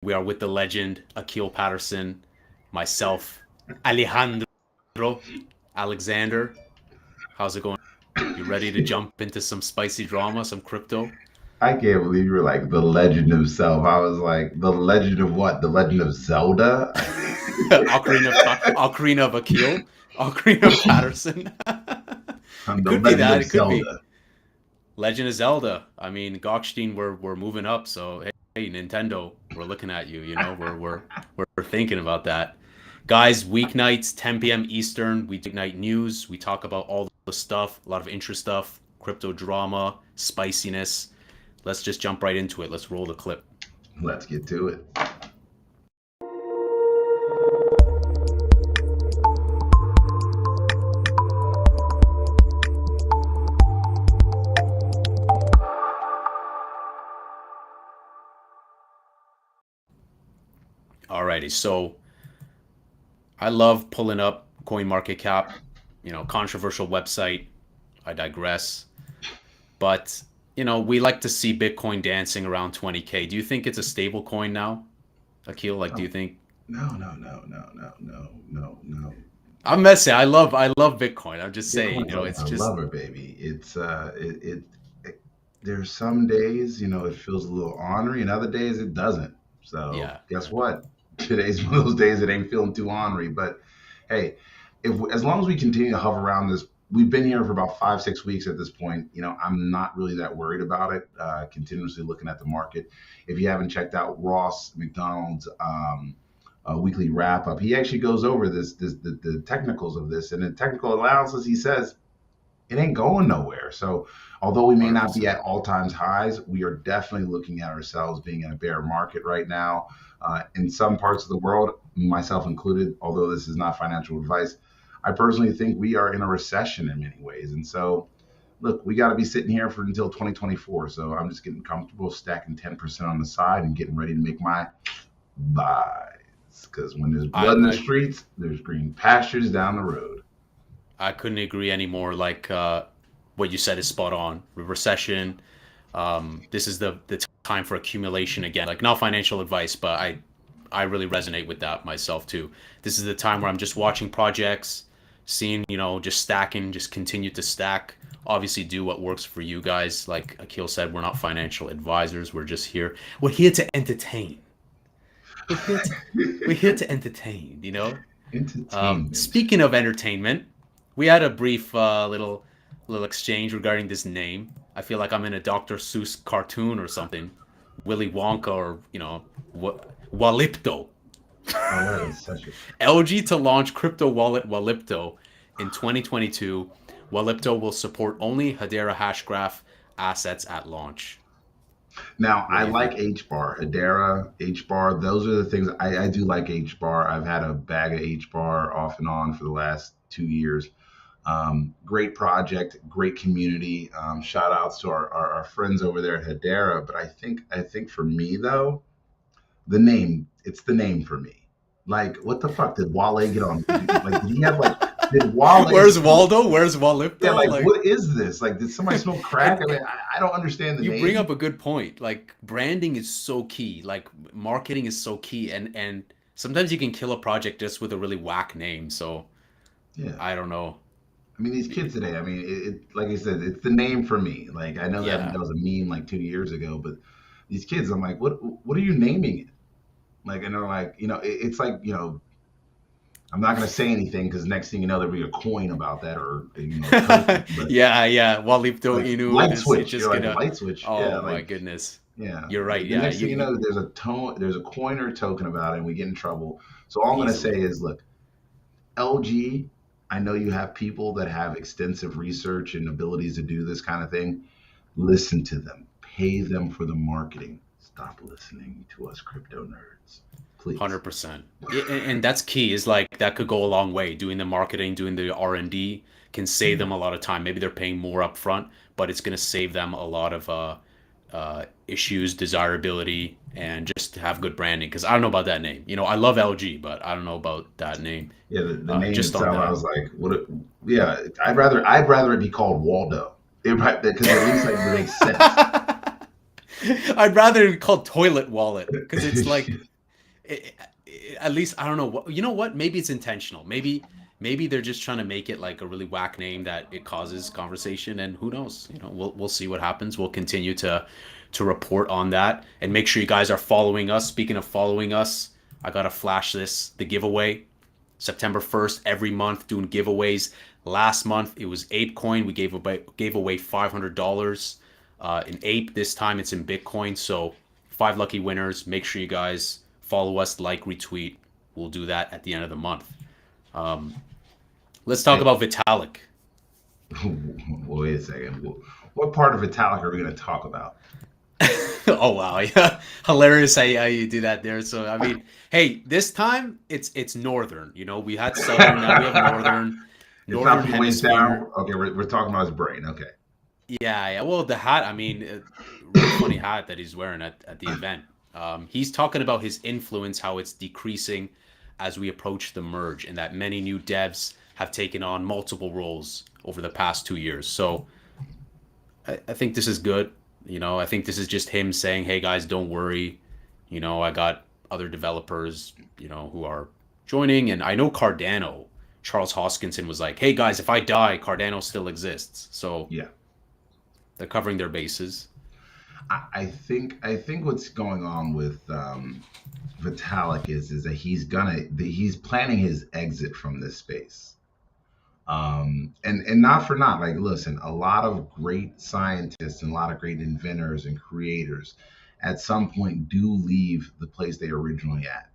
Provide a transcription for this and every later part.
We are with the legend Akil Patterson, myself, Alejandro, Alexander. How's it going? You ready to jump into some spicy drama, some crypto? I can't believe you were like the legend himself. I was like, the legend of what? The legend of Zelda? Ocarina of Akil, Ocarina of Patterson. I'm It the could be legend that. of It could be Zelda. Legend of Zelda. I mean, Gokhshtein, we're moving up. So hey, Nintendo, we're looking at you. We're thinking about that. Guys, weeknights, 10 p.m. Eastern, we do night news. We talk about all the stuff, a lot of interest stuff, crypto drama, spiciness. Let's just jump right into it. Let's roll the clip. Let's get to it. Alrighty, so I love pulling up CoinMarketCap, controversial website. I digress. But, we like to see Bitcoin dancing around 20K. Do you think it's a stable coin now, Akil? Like, do you No, think no. I'm messing. I love Bitcoin. I'm just saying, Bitcoin's it's a just lover, baby. It there's some days, it feels a little ornery, and other days it doesn't. So yeah. guess what? Today's one of those days it ain't feeling too ornery. But hey, if as long as we continue to hover around this, we've been here for about 5, 6 weeks at this point. I'm not really that worried about it. Continuously looking at the market. If you haven't checked out Ross McDonald's weekly wrap up, he actually goes over the technicals of this, and the technical analysis. He says it ain't going nowhere. So although we may not be 100%. at all times highs, we are definitely looking at ourselves being in a bear market right now. In some parts of the world, myself included, although this is not financial advice, I personally think we are in a recession in many ways. And so, look, we got to be sitting here for until 2024. So I'm just getting comfortable stacking 10% on the side and getting ready to make my buys. Because when there's I, blood in the I streets, there's green pastures down the road. I couldn't agree anymore. Like what you said is spot on. Recession. This is the time for accumulation again. Like not financial advice, but I really resonate with that myself too. This is the time where I'm just watching projects, seeing just stacking, just continue to stack. Obviously, do what works for you guys. Like Akil said, we're not financial advisors. We're just here. We're here to entertain. We're here to we're here to entertain. Entertainment. Speaking of entertainment, we had a brief little exchange regarding this name. I feel like I'm in a Dr. Seuss cartoon or something. Willy Wonka or Walipto. Oh, that is such a. LG to launch crypto wallet Walipto in 2022. Walipto will support only Hedera Hashgraph assets at launch. Now, What I do you like think? H bar, Hedera, H bar. Those are the things I do like H bar. I've had a bag of H bar off and on for the last 2 years. Great project, great community. Shout outs to our friends over there at Hedera. But I think for me though, it's the name for me. Like, what the fuck did Wale get on? Like, did he have like, did Wale Where's smoke? Waldo? Where's Yeah, Walipto? like, Like, what is this? Like, did somebody smoke crack? and I mean, I don't understand the you bring name. up a good point. Like branding is so key. Like marketing is so key, and sometimes you can kill a project just with a really whack name. So Yeah. I don't know. I mean, these kids today. I mean, like I said, it's the name for me. Like, I know that Yeah. that was a meme like 2 years ago, but these kids, I'm like, what are you naming it? Like, and they're like, it's like, I'm not gonna say anything because next thing you know, there'll be a coin about that or a token. But Yeah. Walipto like Inu, and light it's switch, just you're like gonna. light switch. Yeah, Oh my like goodness. yeah, You're right. like the Yeah. next thing You, you you know, there's a coin or a token about it, and we get in trouble. So all I'm gonna say easily. is, look, LG, I know you have people that have extensive research and abilities to do this kind of thing. Listen to them, pay them for the marketing. Stop listening to us crypto nerds, please. 100%. And that's key is like that could go a long way. Doing the marketing, doing the R&D can save Yeah. them a lot of time. Maybe they're paying more upfront, but it's going to save them a lot of issues, desirability, and just to have good branding. Because I don't know about that name. I love LG, but I don't know about that name. Yeah, the name Just on itself, I that. was like, what? Yeah, I'd rather it be called Waldo, because at least like it makes sense. I'd rather it be called Toilet Wallet because it's like At least I don't know what, you know what, maybe it's intentional, maybe they're just trying to make it like a really whack name that it causes conversation, and who knows, we'll see what happens. We'll continue to report on that, and make sure you guys are following us. Speaking of following us, I gotta flash the giveaway September 1st, every month doing giveaways. Last month it was ape coin, we gave away $500 in ape. This time it's in Bitcoin, so 5 lucky winners. Make sure you guys follow us, like, retweet. We'll do that at the end of the month. um, let's talk Hey, about Vitalik. wait a second. What part of Vitalik are we going to talk about? Oh wow, yeah, hilarious how you do that there. So I mean, hey, this time it's northern. We had southern, now we have northern. It's not Northern from waist down. hemisphere. Okay, we're talking about his brain. Okay. Yeah, yeah. Well, the hat, I mean, really funny hat that he's wearing at the event. He's talking about his influence, how it's decreasing as we approach the merge, and that many new devs have taken on multiple roles over the past 2 years. So I think this is good. I think this is just him saying, hey guys, don't worry. I got other developers, who are joining. And I know Cardano, Charles Hoskinson was like, hey guys, if I die, Cardano still exists. So Yeah. they're covering their bases. I think what's going on with Vitalik is that he's planning his exit from this space. And not for not, like, listen, a lot of great scientists and a lot of great inventors and creators at some point do leave the place they originally at.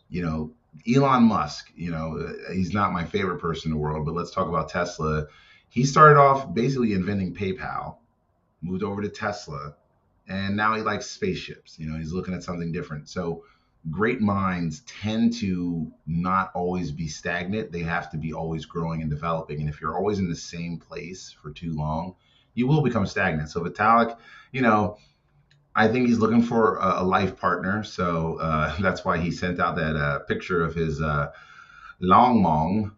You know, Elon Musk, he's not my favorite person in the world, but let's talk about Tesla. He started off basically inventing PayPal, moved over to Tesla, and now he likes spaceships. He's looking at something different. So great minds tend to not always be stagnant. They have to be always growing and developing. And if you're always in the same place for too long, you will become stagnant. So Vitalik, you know, I think he's looking for a life partner. So that's why he sent out that picture of his long mong.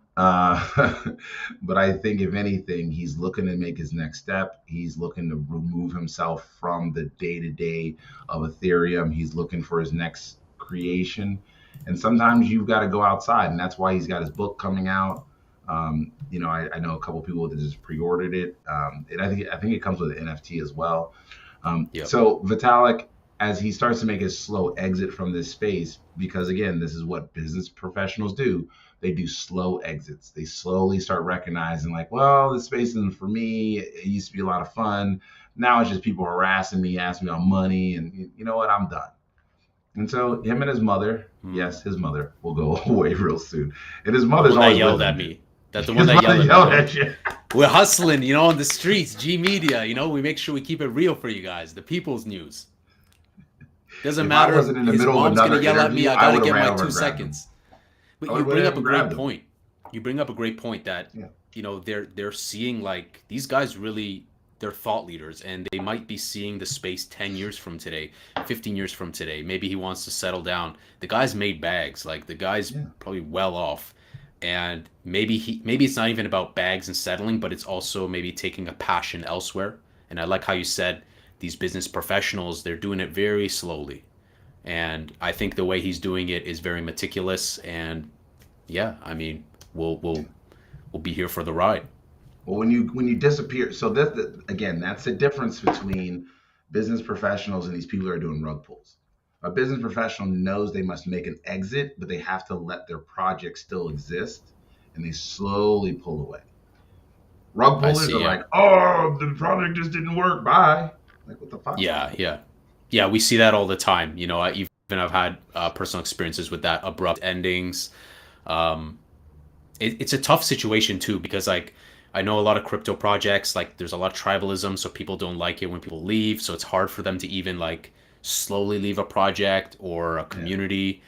But I think if anything, he's looking to make his next step. He's looking to remove himself from the day to day of Ethereum. He's looking for his next creation. And sometimes you've got to go outside. And that's why he's got his book coming out. I know a couple people that just pre-ordered it. And I think it comes with an NFT as well. Yep. So Vitalik, as he starts to make his slow exit from this space, because again, this is what business professionals do. They do slow exits. They slowly start recognizing, like, well, this space isn't for me. It used to be a lot of fun. Now it's just people harassing me, asking me about money, and you know what? I'm done. And so him and his mother, Hmm. yes, his mother will go away real soon. And his The mother's one that always with yelled at him. me. That's the one His that mother yelled at me. yelled at you. We're hustling, on the streets. G Media, we make sure we keep it real for you guys. The people's news. Doesn't If I matter. wasn't in the His middle of mom's gonna another yell at me. interview, I I gotta would have get ran my over two and grabbed him. seconds. But I you would bring have up a even great grabbed him. point. You bring up a great point that Yeah. they're seeing, like, these guys really, they're thought leaders, and they might be seeing the space 10 years from today, 15 years from today. Maybe he wants to settle down. The guy's made bags. Like, the guy's Yeah. probably well off. And maybe it's not even about bags and settling, but it's also maybe taking a passion elsewhere. And I like how you said these business professionals, they're doing it very slowly. And I think the way he's doing it is very meticulous. And yeah, I mean, we'll be here for the ride. Well, when you disappear, so again, that's the difference between business professionals and these people that are doing rug pulls. A business professional knows they must make an exit, but they have to let their project still exist, and they slowly pull away. Rug I pullers are see. Yeah. like, "Oh, the project just didn't work. Bye." Like, what the fuck? Yeah. Yeah. Yeah. We see that all the time. I've had personal experiences with that, abrupt endings. Um, it's a tough situation too, because, like, I know a lot of crypto projects, like, there's a lot of tribalism, so people don't like it when people leave, so it's hard for them to even, like, slowly leave a project or a Yeah. community.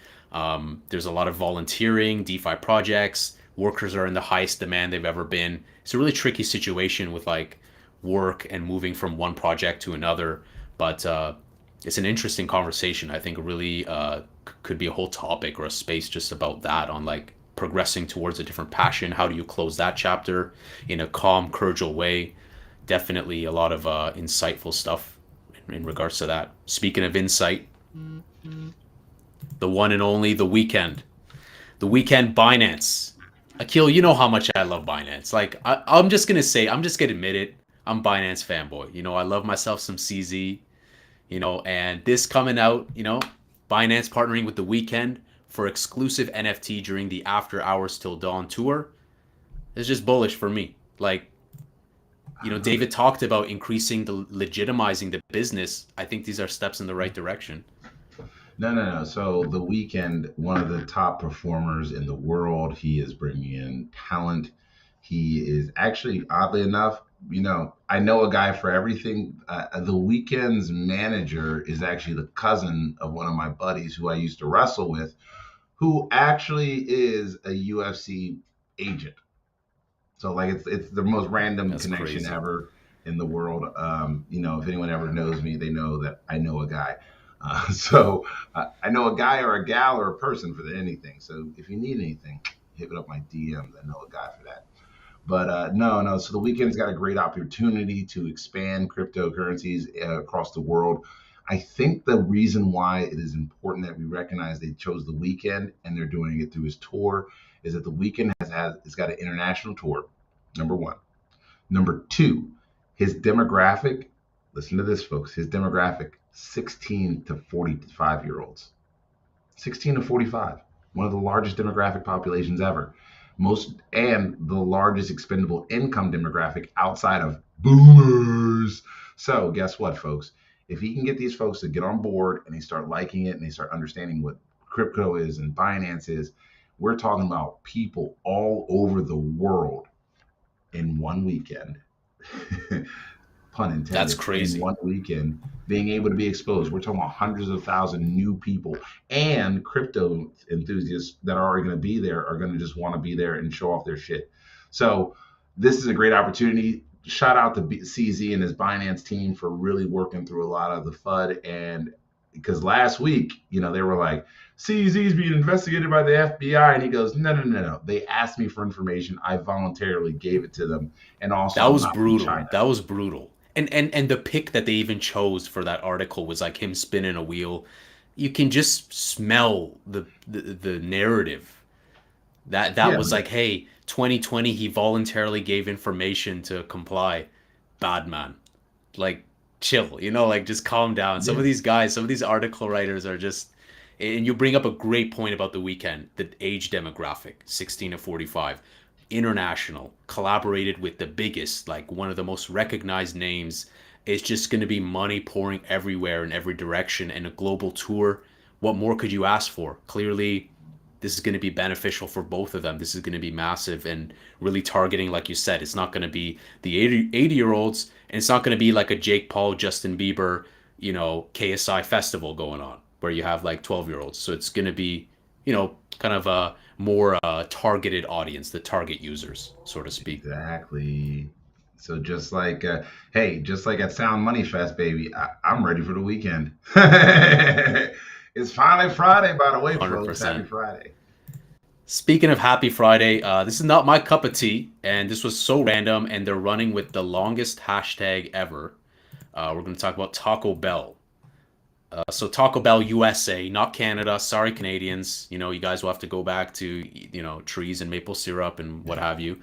There's a lot of volunteering, DeFi projects. Workers are in the highest demand they've ever been. It's a really tricky situation with, like, work and moving from one project to another. But it's an interesting conversation. I think really could be a whole topic or a space just about that, on, like, progressing towards a different passion. How do you close that chapter in a calm, cordial way? Definitely a lot of insightful stuff in regards to that. Speaking of insight, the one and only, the weekend. The weekend Binance. Akil, you know how much I love Binance. Like, I'm just gonna say, I'm just gonna admit it. I'm Binance fanboy. I love myself some CZ. And this coming out, Binance partnering with the weekend for exclusive NFT during the After Hours Till Dawn tour is just bullish for me. Like, David talked about increasing the legitimizing the business. I think these are steps in the right direction. No. So the weekend, one of the top performers in the world. He is bringing in talent. He is actually, oddly enough, I know a guy for everything. The weekend's manager is actually the cousin of one of my buddies who I used to wrestle with, who actually is a UFC agent. So like it's the most random That's connection crazy. ever in the world. If anyone ever knows me, they know that I know a guy. So I know a guy or a gal or a person for anything. So if you need anything, hit it up my DMs. I know a guy for that. But no. So the weekend's got a great opportunity to expand cryptocurrencies across the world. I think the reason why it is important that we recognize they chose the weekend and they're doing it through his tour is that the weekend it's got an international tour. Number one. Number two, his demographic. Listen to this, folks. His demographic: 16 to 45-year-olds. 16 to 45. One of the largest demographic populations ever. And the largest expendable income demographic outside of boomers. So guess what, folks? If he can get these folks to get on board and they start liking it and they start understanding what crypto is and Binance is, we're talking about people all over the world in one weekend. Pun That's intended, in crazy. one weekend being able to be exposed. We're talking about hundreds of thousands new people, and crypto enthusiasts that are already going to be there are going to just want to be there and show off their shit. So this is a great opportunity. Shout out to CZ and his Binance team for really working through a lot of the FUD. And because last week, they were like, CZ is being investigated by the FBI. And he goes, no. They asked me for information. I voluntarily gave it to them. And also, That I'm was not from brutal. China. That was brutal. And the pick that they even chose for that article was like him spinning a wheel. You can just smell the narrative. That Yeah, was like, hey, 2020 he voluntarily gave information to comply. Bad man. Like chill, like just calm down. Some yeah. of these guys, some of these article writers are just, and you bring up a great point about the weekend, the age demographic, 16 to 45, international, collaborated with the biggest, like one of the most recognized names. It's just going to be money pouring everywhere in every direction and a global tour. What more could you ask for? Clearly, this is going to be beneficial for both of them. This is going to be massive and really targeting, like you said, it's not going to be the 80-year-olds, and it's not going to be like a Jake Paul, Justin Bieber, KSI festival going on where you have like 12-year-olds. So it's going to be, kind of a more targeted audience, the target users, so to speak. Exactly. So just like at Sound Money Fest, baby, I'm ready for the weekend. It's finally Friday, by the way, folks. Happy 100%. Friday. Speaking of Happy Friday, this is not my cup of tea, and this was so random, and they're running with the longest hashtag ever. We're going to talk about Taco Bell. So Taco Bell USA, not Canada. Sorry, Canadians. You guys will have to go back to, trees and maple syrup and what have you.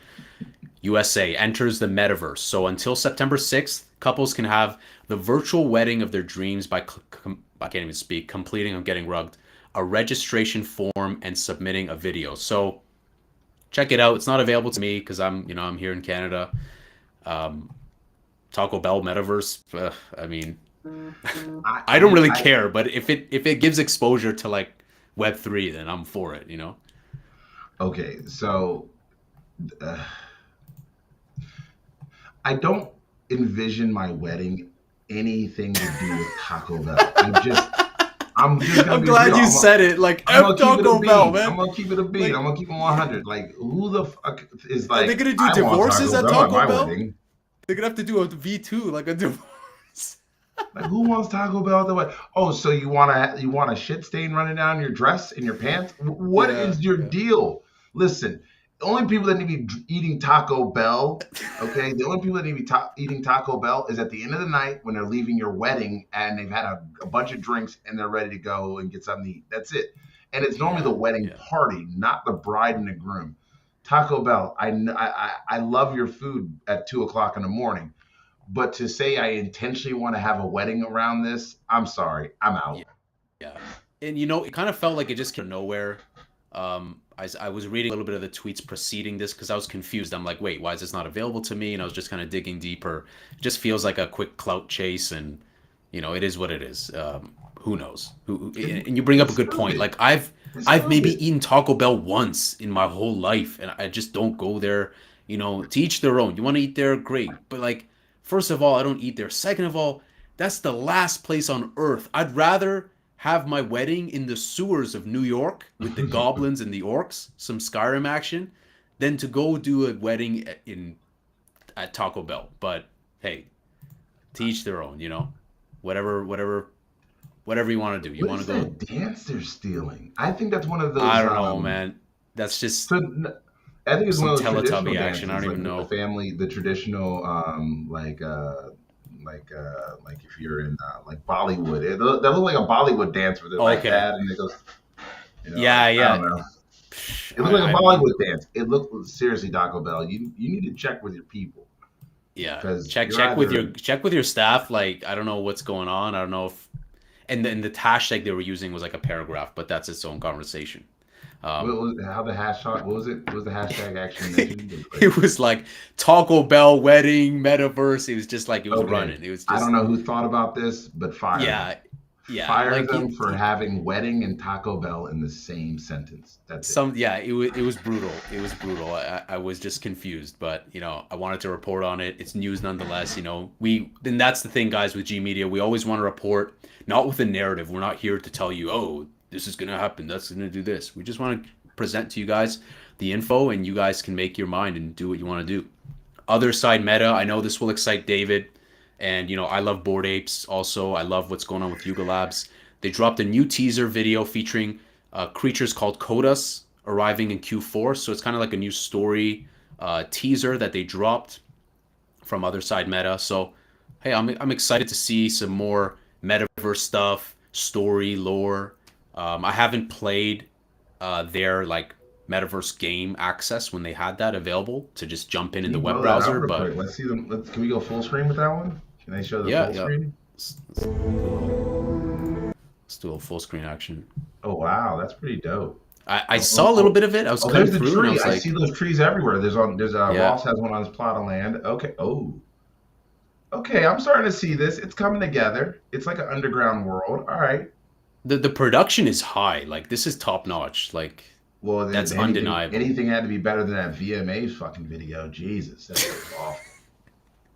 USA enters the metaverse. So until September 6th, couples can have the virtual wedding of their dreams by, I can't even speak, completing, I'm getting rugged, a registration form and submitting a video. So check it out. It's not available to me because I'm here in Canada. Taco Bell metaverse. I mean, I don't really I care, but if it gives exposure to like Web3, then I'm for it. okay. So uh, I don't envision my wedding anything to do with Taco Bell. I'm just gonna I'm be real. glad you said it. Like I'm F gonna keep it a Taco Bell, bean. I'm man. gonna keep it a bean. I'm Like, gonna keep it 100. Like, who the fuck is are they like, gonna do I want divorces Taco at Bell at Taco my Bell? wedding? They're gonna have to do a V2, like a divorce. Like, who wants Taco Bell at the wedding? Oh, so you want a shit stain running down your dress and your pants? What Yeah, is your yeah. deal? Listen, The only people that need to be eating Taco Bell, okay, the only people that need to be eating Taco Bell is at the end of the night when they're leaving your wedding and they've had a bunch of drinks and they're ready to go and get something to eat. That's it. And it's normally the Yeah, wedding yeah, party, not the bride and the groom. Taco Bell, I love your food at 2 o'clock in the morning, but to say I intentionally want to have a wedding around this, I'm sorry, I'm yeah, out. yeah. And it kind of felt like it just came out of nowhere. I was reading a little bit of the tweets preceding this because I was confused. I'm like, wait, why is this not available to me? And I was just kind of digging deeper. It just feels like a quick clout chase, and it is what it is. Who knows? And you bring up a It's good point. stupid. Like It's I've maybe stupid. eaten Taco Bell once in my whole life, and I just don't go there. To each their own. You want to eat there, great. But like, first of all, I don't eat there. Second of all, that's the last place on earth. I'd rather have my wedding in the sewers of New York with the goblins and the orcs, some Skyrim action, than to go do a wedding at Taco Bell. But hey, to each their own. Whatever you want to do. You What want to is go. that dance they're stealing? I think that's one of I those. don't know, man. That's just So I think it's one some of those traditional Teletubby action. I don't dances, like even with the know. family, the traditional, like if you're in like Bollywood, that look like a Bollywood dance where they're like Okay. that, and it goes, Yeah, like I yeah. don't know. It looked like a I mean, Bollywood dance. It looked seriously, Taco Bell. You need to check with your people yeah. because Check you're check with your either. check with your staff. Like, I don't know what's going on. I don't know if and then the hashtag they were using was like a paragraph, but that's its own conversation. What Um, was how the hashtag? What was it? What was the hashtag actually mentioned? It was like, it was like Taco Bell wedding metaverse. It was just like it was okay, running. It was I don't just know who thought about this, but fire them. yeah, yeah. Fire Like them for having wedding and Taco Bell in the same sentence. That's it. yeah. It was brutal. It was brutal. I was just confused, but I wanted to report on it. It's news nonetheless. Then that's the thing, guys, with G Media. We always want to report, not with a narrative. We're not here to tell you, oh, this is gonna happen. That's gonna do this. We just want to present to you guys the info, and you guys can make your mind and do what you want to do. Other side meta, I know this will excite David, and I love Bored Apes. Also, I love what's going on with Yuga Labs. They dropped a new teaser video featuring creatures called Kodas arriving in Q4. So it's kind of like a new story teaser that they dropped from Other Side Meta. So hey, I'm excited to see some more metaverse stuff, story, lore. I haven't played their like metaverse game access when they had that available to just jump in Can the you web blow that out browser, real but quick? Let's see them. Can we go full screen with that one? Can they show the yeah, full yeah. screen? Let's do a full screen action. Oh wow, that's pretty dope. I Oh, saw oh, a little oh. bit of it. I was Oh, cutting there's the through and I tree. was I see like, those trees everywhere. There's yeah. Ross has one on his plot of land. Okay. Oh, okay. I'm starting to see this. It's coming together. It's like an underground world. All right. The production is high. Like this is top notch. Like Well, that's then undeniable. anything had to be better than that VMA fucking video. Jesus, that was awful.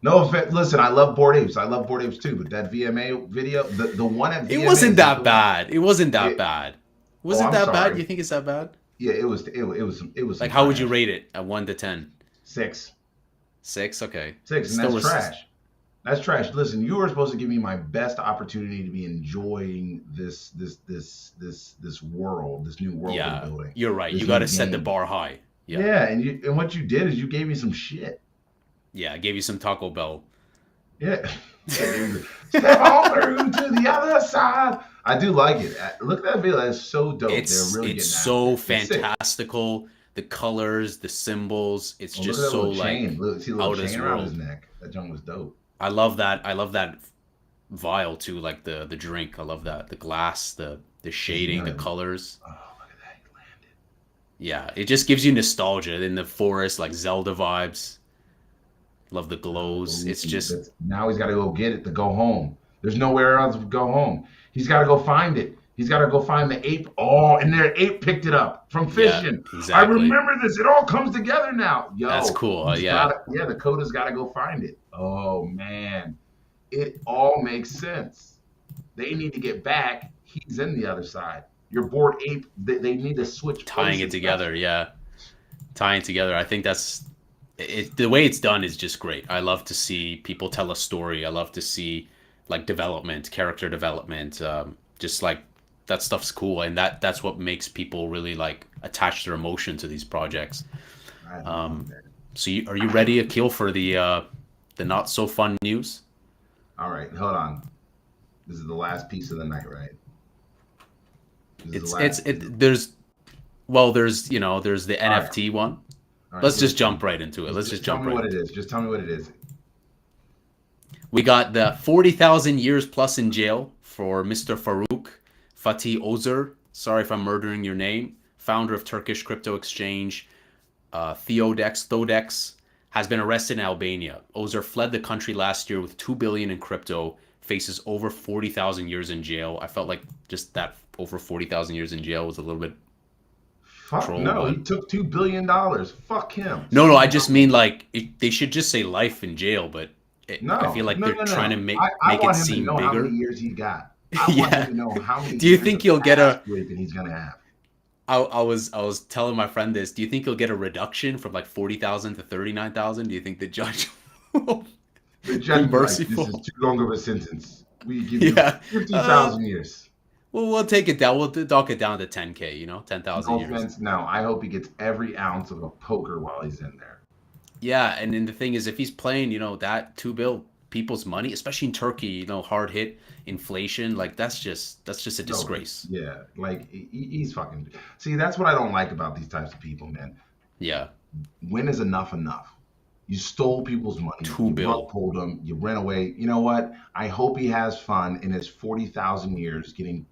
No offense. Listen, I love Bored Apes. I love Bored Apes too. But that VMA video, the one at It VMA, wasn't is that the that one? bad. It wasn't that It. bad. Was Oh, it I'm that bad? sorry. You think it's that bad? Yeah, it was some Like how would you trash. rate it at 1 to 10? 6, 6? Okay. 6, and Still that's was trash. That's trash. Listen, you were supposed to give me my best opportunity to be enjoying this world, this new world they're yeah, building, you're right. You this got new to set the game. bar high. Yeah. Yeah, and what you did is you gave me some shit. Yeah, I gave you some Taco Bell. Yeah. Step on through to the other side. I do like it. Look at that video. That's so dope. They're really It's getting after so it. It's sick. fantastical. The colors, the symbols, it's Oh, look at just that so little like chain. Look, see the little out of chain this around his world. neck. That junk was dope. I love that vial too, like the drink. I love that. The glass, the Is he shading, the gonna? colors. Oh, look at that. He landed. Yeah, it just gives you nostalgia in the forest, like Zelda vibes. Love the glows. It's Ooh, just that's, now he's got to go get it to go home. There's nowhere else to go home. He's got to go find it. He's got to go find the ape. Oh, and their ape picked it up from yeah, fishing. I exactly. remember this. It all comes together now. That's Yo, cool. he's got Yeah. it. Yeah, the coda's got to go find it. Oh, man. It all makes sense. They need to get back. He's in the other side. Your bored ape, they need to switch Tying it places now. together. Yeah. Tying together. I think that's it. The way it's done is just great. I love to see people tell a story. I love to see like development, character development. Just like that stuff's cool, and that's what makes people really like attach their emotion to these projects. I don't know, Um, man. so are you ready, Akil, for the not so fun news? All right, hold on. This is the last piece of the night, right? This is the last. There's well, there's the All right, NFT one. all right. Let's Give just it to me. jump right into it. Let's Just just tell jump me right what it into it. is. Just tell me what it is. We got the 40,000 years plus in jail for Mr. Fatih Ozer. Sorry if I'm murdering your name. Founder of Turkish crypto exchange Thodex, has been arrested in Albania. Ozer fled the country last year with 2 billion in crypto, faces over 40,000 years in jail. I felt like just that over 40,000 years in jail was a little bit Fuck troll, no, he but took $2 billion. Fuck him. no, I Something's just wrong with mean him. like they should just say life in jail, but I feel No, like no, they're no, trying to no. make I make it want him to seem know how many bigger. years he got. I want him Yeah. to know how many Do you years of think you'll get ass a raping he's gonna have. I was telling my friend this. Do you think you'll get a reduction from like 40,000 to 39,000? Do you think the judge will The be judge would be like, "This is merciful? too long of a sentence. We give you Yeah. fifty Uh, thousand years." well, we'll take it down. We'll dock it down to 10K, 10,000 No years. offense, no. I hope he gets every ounce of a poker while he's in there. Yeah, and then the thing is, if he's playing, that 2 bill people's money, especially in Turkey, hard hit inflation, like that's just a No, disgrace. yeah, like he's fucking. See, that's what I don't like about these types of people, man. Yeah, When is enough enough? You stole people's money, two you rug bill. pulled them, you ran away. You know what? I hope he has fun in his 40,000 years getting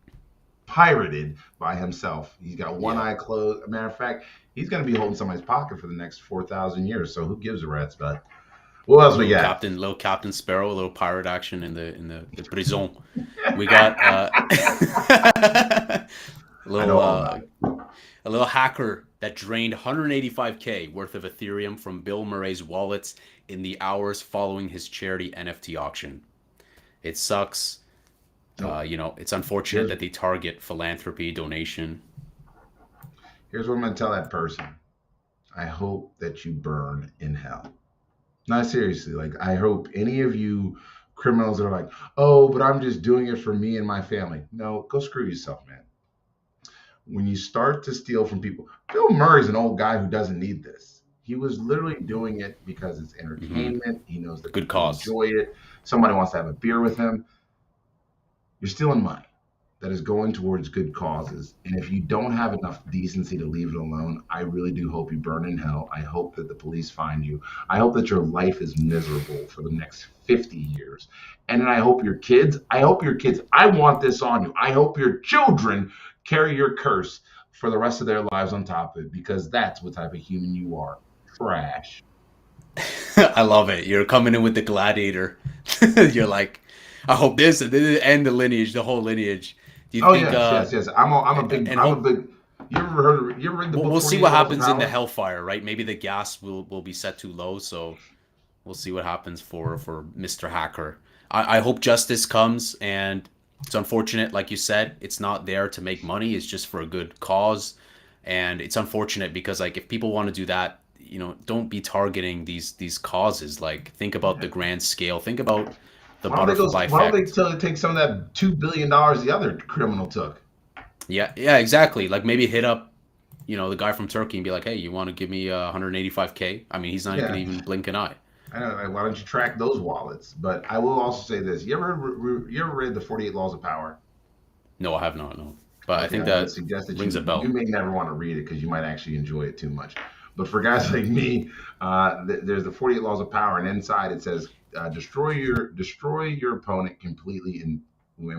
pirated by himself. He's got one Yeah, eye closed. Matter of fact, he's going to be holding somebody's pocket for the next 4,000 years. So who gives a rat's butt? What else we got? little Captain Sparrow, a little pirate action in the prison. We got I know little all about it. a little hacker that drained 185K worth of Ethereum from Bill Murray's wallets in the hours following his charity NFT auction. It sucks. Nope. It's unfortunate Here's that they target philanthropy, donation. here's what I'm going to tell that person. I hope that you burn in hell. Not seriously. Like, I hope any of you criminals that are like, oh, but I'm just doing it for me and my family. No, go screw yourself, man. When you start to steal from people, Bill Murray's an old guy who doesn't need this. He was literally doing it because it's Hmm. entertainment. He knows that Good people cause. enjoy it. Somebody wants to have a beer with him. You're stealing money that is going towards good causes. And if you don't have enough decency to leave it alone, I really do hope you burn in hell. I hope that the police find you. I hope that your life is miserable for the next 50 years. And then I hope your kids, I want this on you. I hope your children carry your curse for the rest of their lives on top of it, because that's what type of human you are. Trash. I love it. You're coming in with the gladiator. You're like, I hope and the lineage, the whole lineage. Do you Oh think? yes, yes, yes. And I'm a hope big. You ever read the book we'll see 48 what Laws of happens in the Power? hellfire, right? Maybe the gas will be set too low, so we'll see what happens for Mr. Hacker. I hope justice comes, and it's unfortunate, like you said, it's not there to make money. It's just for a good cause, and it's unfortunate because like if people want to do that, don't be targeting these causes. Like think about the grand scale. Think about the Why don't they go? butterfly Why don't they effect. take some of that $2 billion the other criminal took? Yeah, yeah, exactly. Like maybe hit up, the guy from Turkey and be like, hey, you want to give me 185K? I mean, he's not going Yeah, to even blink an eye. I know. Like, why don't you track those wallets? But I will also say this: you ever read the 48 Laws of Power? No, I have not. No, but I Okay, think I would that suggest that rings a you bell. may never want to read it because you might actually enjoy it too much. But for guys like me, there's the 48 Laws of Power, and inside it says destroy your opponent completely and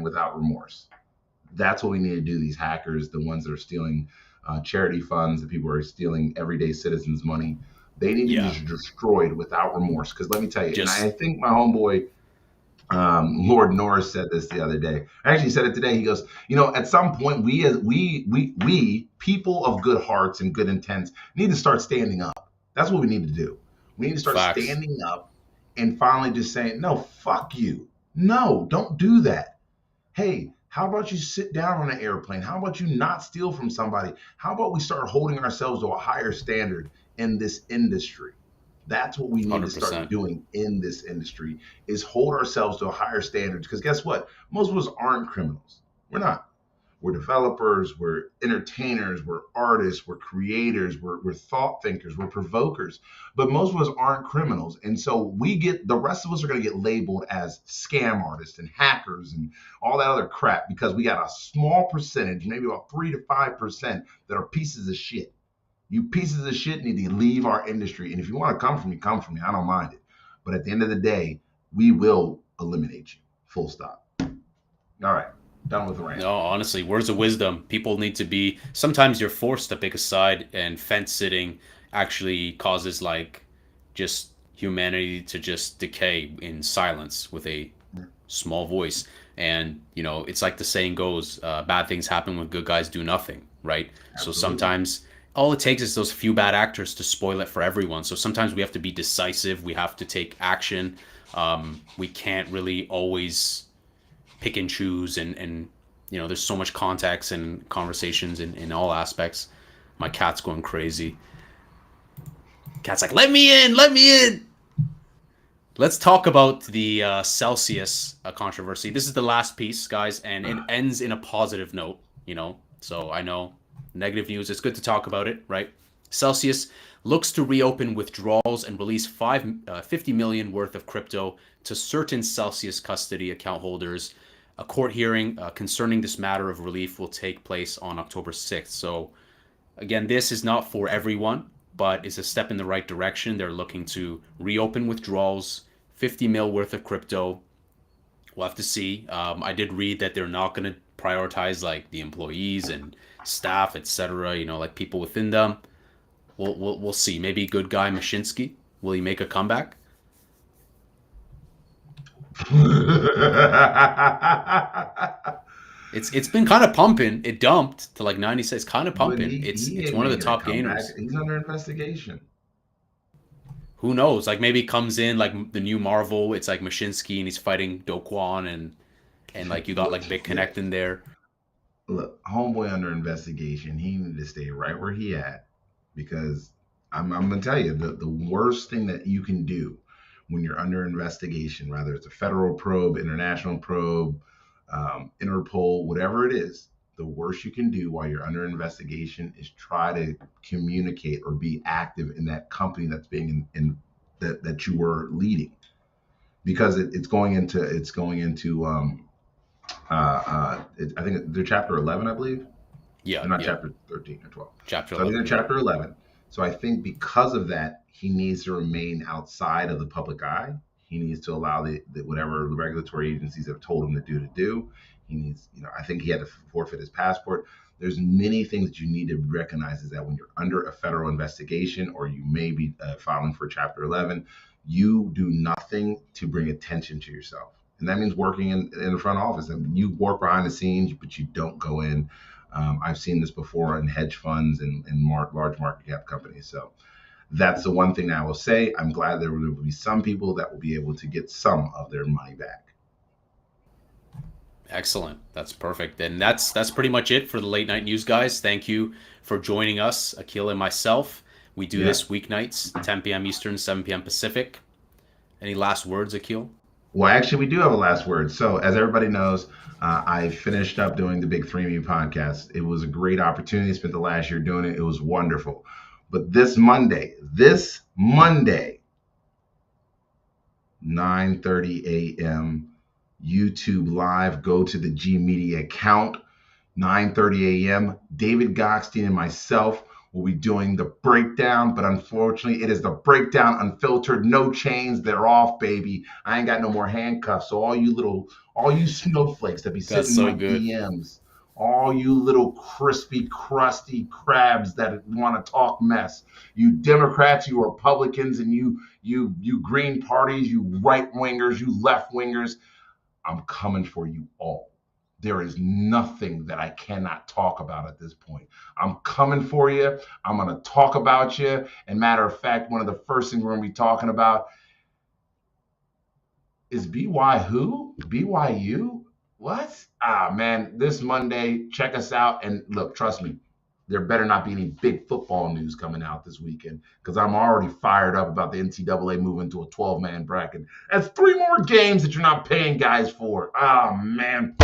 without remorse. That's what we need to do. These hackers, the ones that are stealing charity funds, the people who are stealing everyday citizens' money, they need to be Yeah, just destroyed without remorse. Because let me tell you, and I just think my homeboy Lord Norris said this the other day. I actually said it today. He goes, at some point, we as we people of good hearts and good intents need to start standing up. That's what we need to do. We need to start facts. standing up and finally just saying, no, fuck you. No, don't do that. Hey, how about you sit down on an airplane? How about you not steal from somebody? How about we start holding ourselves to a higher standard in this industry? That's what we need to start 100%. doing in this industry is hold ourselves to a higher standard. Because guess what? Most of us aren't criminals. We're not. We're developers, we're entertainers, we're artists, we're creators, we're thought thinkers, we're provokers. But most of us aren't criminals. And so the rest of us are going to get labeled as scam artists and hackers and all that other crap because we got a small percentage, maybe about 3 to 5%, that are pieces of shit. You pieces of shit need to leave our industry. And if you want to come for me, come for me. I don't mind it. But at the end of the day, we will eliminate you. Full stop. All right. Done with the rant. No, honestly, words of wisdom. People need to be. Sometimes you're forced to pick a side, and fence sitting actually causes like just humanity to just decay in silence with a small voice. And it's like the saying goes, bad things happen when good guys do nothing, right? So Absolutely. sometimes all it takes is those few bad actors to spoil it for everyone. So sometimes we have to be decisive. We have to take action. We can't really always pick and choose, and there's so much context and conversations in all aspects. My cat's going crazy. Cat's like, let me in. Let's talk about the Celsius controversy. This is the last piece, guys, and it ends in a positive note. So I know negative news, it's good to talk about it, right? Celsius looks to reopen withdrawals and release 50 million worth of crypto to certain Celsius custody account holders. A court hearing concerning this matter of relief will take place on October 6th. So, again, this is not for everyone, but it's a step in the right direction. They're looking to reopen withdrawals, 50 mil worth of crypto. We'll have to see. I did read that they're not going to prioritize like the employees and staff, etc. Like people within them. We'll see. Maybe good guy Mashinsky, will he make a comeback? It's been kind of pumping. It dumped to like 96, kind of pumping. It's one of the top gainers. He's under investigation. Who knows? Like maybe comes in like the new Marvel. It's like Mashinsky and he's fighting Do Kwon and like you got like Big Connect in there. Look, homeboy under investigation. He needed to stay right where he at because I'm gonna tell you the worst thing that you can do when you're under investigation, whether it's a federal probe, international probe, Interpol, whatever it is, the worst you can do while you're under investigation is try to communicate or be active in that company that's being in that you were leading, because it's going into I think they're chapter 11, I believe. Yeah, they're not yeah. chapter 13 or 12. Chapter So I 11. think they're chapter 11. So I think because of that, he needs to remain outside of the public eye. He needs to allow the whatever the regulatory agencies have told him to do. He needs, I think he had to forfeit his passport. There's many things that you need to recognize is that when you're under a federal investigation or you may be filing for chapter 11, you do nothing to bring attention to yourself. And that means working in the front office. And you work behind the scenes, but you don't go in. I've seen this before in hedge funds and large market cap companies. So that's the one thing that I will say. I'm glad there will be some people that will be able to get some of their money back. Excellent. That's perfect. And that's pretty much it for the late night news, guys. Thank you for joining us, Akil and myself. We do this weeknights, 10 p.m. Eastern, 7 p.m. Pacific. Any last words, Akil? Well, actually, we do have a last word. So, as everybody knows, I finished up doing the Big 3 podcast. It was a great opportunity. Spent the last year doing it. It was wonderful. But this Monday, 9:30 a.m., YouTube Live. Go to the G Media account, 9:30 a.m. David Gokhshtein and myself will be doing the breakdown, but unfortunately, it is the breakdown unfiltered, no chains. They're off, baby. I ain't got no more handcuffs. So all you snowflakes that be sitting in my DMs, all you little crispy, crusty crabs that want to talk mess, you Democrats, you Republicans, and you Green parties, you right wingers, you left wingers, I'm coming for you all. There is nothing that I cannot talk about at this point. I'm coming for you. I'm going to talk about you. And matter of fact, one of the first things we're going to be talking about is BY who? BYU? What? Man, this Monday, check us out. And look, trust me, there better not be any big football news coming out this weekend because I'm already fired up about the NCAA moving to a 12-man bracket. That's 3 more games that you're not paying guys for. Man.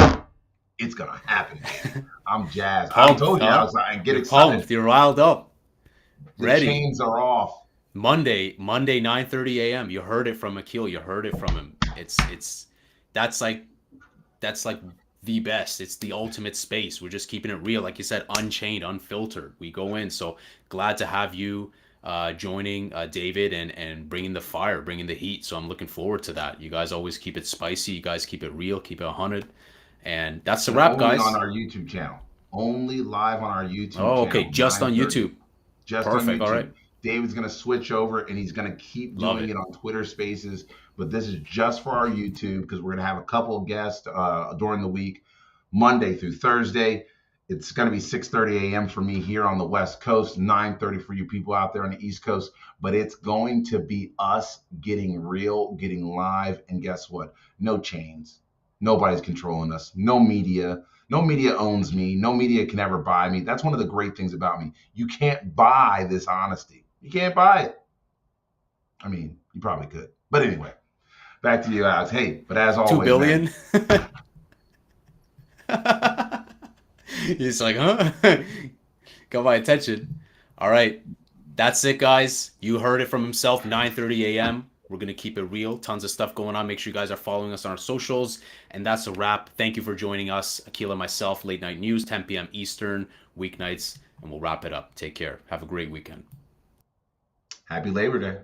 It's gonna happen, baby. I'm jazzed. I Pumped, told you, huh? Alex, I get You're excited. pumped. You're riled up. The Ready. chains are off. Monday, 9:30 a.m. You heard it from Akil. You heard it from him. It's that's like that's like the best. It's the ultimate space. We're just keeping it real, like you said, unchained, unfiltered. We go in. So glad to have you joining David and bringing the fire, bringing the heat. So I'm looking forward to that. You guys always keep it spicy. You guys keep it real, keep it 100. And that's the And wrap, only on guys. our YouTube channel. Only live on our YouTube Oh, okay, channel, just on 9:30. YouTube. Just on Perfect. All YouTube. right, David's going to switch over and he's going to keep love doing it. it on Twitter Spaces, but this is just for our YouTube because we're going to have a couple of guests during the week, Monday through Thursday. It's going to be 6:30 a.m. for me here on the West Coast, 9:30 for you people out there on the East Coast. But it's going to be us getting real, getting live, and guess what? No chains. Nobody's controlling us. No media. No media owns me. No media can ever buy me. That's one of the great things about me. You can't buy this honesty. You can't buy it. I mean, you probably could. But anyway, back to you, Alex. Hey, but as 2 always, man, billion. He's like, huh? Got my attention. All right. That's it, guys. You heard it from himself, 9:30 a.m. We're going to keep it real. Tons of stuff going on. Make sure you guys are following us on our socials. And that's a wrap. Thank you for joining us. Akil and myself, Late Night News, 10 p.m. Eastern, weeknights. And we'll wrap it up. Take care. Have a great weekend. happy Labor Day.